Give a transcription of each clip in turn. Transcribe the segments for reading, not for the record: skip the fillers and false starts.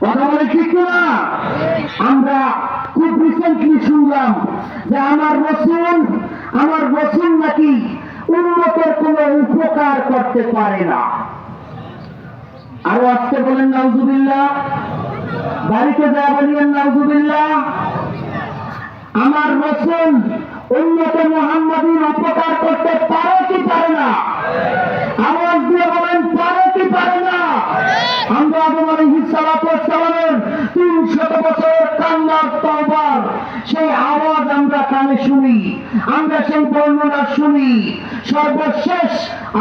কথা বলে ঠিক না? আমরা খুব রিসেন্টলি শুনলাম যে আমার রসুল নাকি উম্মতের কোনো উপকার করতে পারে না। আরো আসতে বলেন নাউজুবিল্লাহ, বাড়িতে যা বলিয়েন নাউজুবিল্লাহ। আমার রসুল উম্মতে মুহাম্মাদীর উপকার করতে পারে কি পারে না? আওয়াজ দিয়ে বলেন, পারে কি পারে না? আমরা আদম আলাইহিস সালাতু ওয়াস সালামের 300 বছরের কান্নার তওবার সেই আওয়াজ আমরা কানে শুনি, আমরা সেই বর্ণনা শুনি। সর্বশেষ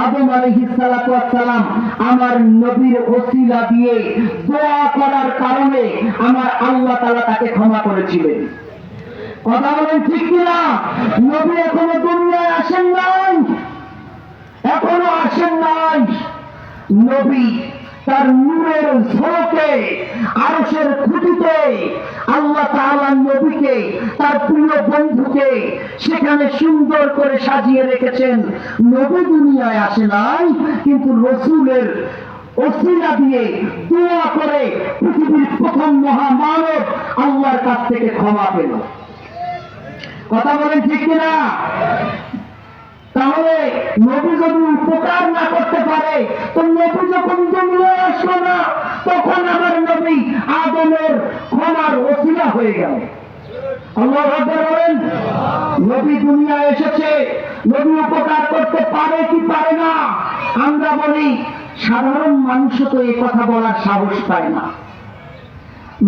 আদম আলাইহিস সালাতু ওয়াস সালাম আমার নবীর ওসিলা দিয়ে দোয়া করার কারণে আমার আল্লাহ তাআলা তাকে ক্ষমা করেছিলেন। কথা বলেন ঠিক কিনা? নবী এখনো দুনিয়ায় আসেন নাই, এখনো আসেন নাই। নবী তার নূরের ঝলকে আরশের খুঁটিতে আল্লাহ তাআলা নবীকে তার প্রিয় বন্ধুকে সেখানে সুন্দর করে সাজিয়ে রেখেছেন। নবী দুনিয়ায় আসে নাই, কিন্তু রাসূলের ওসিলা দিয়ে দোয়া করে পৃথিবীর প্রথম মহামানব আল্লাহর কাছ থেকে ক্ষমা পেল। কথা বলেন ঠিক কিনা? তাহলে নবী যদি উপকার না করতে পারে, তো নবী যখন দুনিয়ায় আসলো না, তখন আমার নবী আদমের ক্ষমার ওসিলা হয়ে গেল। আল্লাহু আকবার বলেন। নবী দুনিয়ায় এসেছে, নবী উপকার করতে পারে কি পারে না? আমরা বলি সাধারণ মানুষও তো এই কথা বলার সাহস পায় না।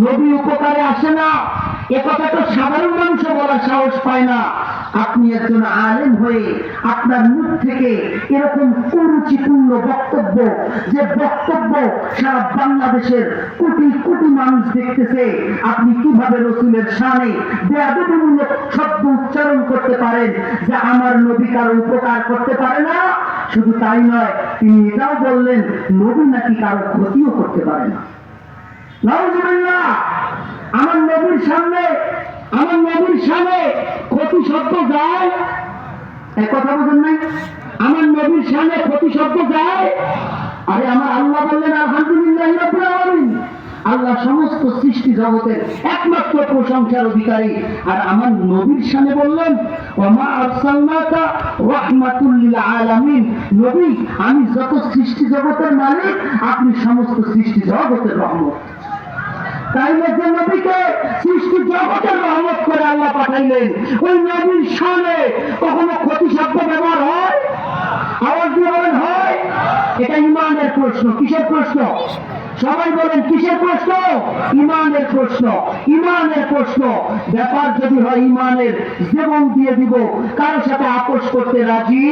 নবী উপকারে আসে না, এ কথা তো সাধারণ মানুষ বলার সাহস পায় না। আপনি একজন আলেম হয়ে আপনার মুখ থেকে এরকম কুরুচিপূর্ণ বক্তব্য, যে বক্তব্য সারা বাংলাদেশের কোটি কোটি মানুষ দেখতেছে, আপনি কিভাবে রাসূলের শানে বেয়াদবিমূলক শব্দ উচ্চারণ করতে পারেন যে আমার নবী কারো উপকার করতে পারে না? শুধু তাই নয়, তিনি এটাও বললেন নবী নাকি কারো ক্ষতিও করতে পারে না। নাউজুবিল্লাহ। আমার নবীর সামনে ক্ষতি শব্দ যায়? এক কথা বলেন নাই? আমার নবীর সামনে ক্ষতি শব্দ যায়? আরে আমার আল্লাহ বললেন আলহামদুলিল্লাহি রাব্বিল আলামিন, আল্লাহ সমস্ত সৃষ্টি জগতের একমাত্র প্রশংসার অধিকারী। আর আমার নবীর সামনে বললেন ওয়া মা আরসালনাকা রাহমাতুল লিল আলামিন, নবী আমি যত সৃষ্টি জগতের মালিক, আপনি সমস্ত সৃষ্টি জগতের রহমত। তাইলে যে নবীকে সৃষ্টি জগতের রহমত করে আল্লাহ পাঠাইলেন, ওই নবীর শানে কখনো ক্ষতি শব্দ ব্যবহার হয়? আওয়াজ দিয়ে বলেন হয়? এটা ইমানের প্রশ্ন। কিসের প্রশ্ন? সবাই বলেন কিসের প্রশ্ন? ইমানের প্রশ্ন। ইমানের প্রশ্ন। ব্যাপার যদি হয় ইমানের, জীবন দিয়ে দিব, কারোর সাথে আপোষ করতে রাজি।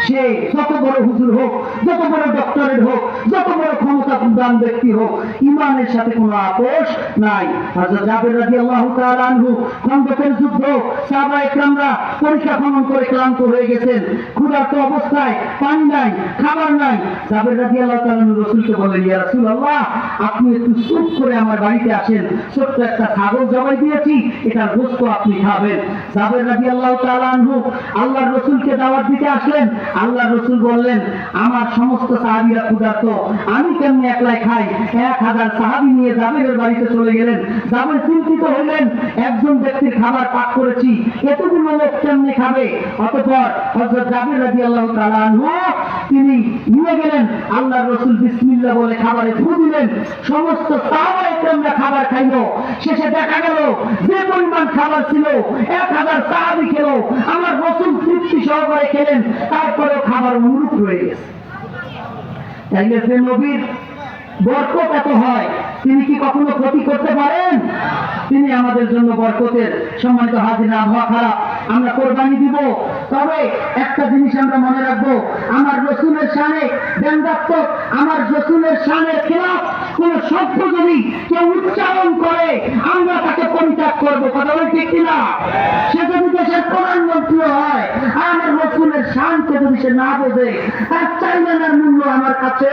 সে যত বড় হুজুর হোক, যত বড় ডক্টরেট হোক, যত বড় ক্ষমতাবান ব্যক্তি হোক, ইমানের সাথে কোনো আপোষ নাই। হযরত জাবের রাদিয়াল্লাহু তাআলা আনহু খন্দকের যুদ্ধ, সাহাবায়ে কেরামরা পরীক্ষা খনন করে ক্লান্ত হয়ে গেছেন, ক্ষুধার্ত অবস্থায়, পানি নাই, খাবার নাই। জাবের রাদিয়াল্লাহু তাআলা রাসূলকে বলেন, ইয়া রাসূলুল্লাহ, আপনি একটু চুপ করে আমার বাড়িতে আসেন, ছোট্ট একটা ছাগল জবাই দিয়েছি, এটার গোশত আপনি খাবেন। জাবের রাদিয়াল্লাহু তাআলা আনহু আল্লাহর রাসূলকে দাওয়াত দিতে আসলেন। আল্লাহর রাসূল বললেন, আমার সমস্ত সাহাবীরা ক্ষুধার্ত, আমি কেমনে একলাই খাই? 1000 সাহাবী নিয়ে জাবেরের বাড়িতে চলে গেলেন। জাবের চিন্তিত হলেন, একজন ব্যক্তির খাবার পাক করেছি, এতগুলো লোক কেমনে খাবে? অতঃপর হযরত জাবের রাদিয়াল্লাহু তাআলা আনহু তিনি নিয়ে গেলেন, আল্লাহর রাসূল বিসমিল্লাহ বলে খাবারে ফু দিলেন, সমস্ত সাহাবায়ে কেরামরা খাবার খাইলো। শেষে দেখা গেল যে পরিমাণ খাবার ছিল 1000 সাহাবী খেলো, আমার রাসূল তৃপ্তি সহকারে খেলেন, তারপরেও খাবার অনুরূপ রয়ে গেছে। তাইলে যে নবীর বরকত এত হয়, তিনি কি কখনো ক্ষতি করতে পারেন? তিনি আমাদের জন্য বরকতের। সম্মানিত হাজির, আবহাওয়া খারাপ, আমরা কোরবানি দিব, তবে একটা জিনিস আমরা মনে রাখবো, আমার রাসূলের শানে ব্যঙ্গাত্মক, আমার রাসূলের শানের খেলাফ কোন শব্দ যদি কেউ উচ্চারণ করে, আমরা তাকে পরিত্যাগ করবো। কথা বলে ঠিক কিনা? সে যদি দেশের প্রধানমন্ত্রী হয়, আমার রাসূলের শানকে যদি সে না বোঝে, তার চাইনার মূল্য আমার কাছে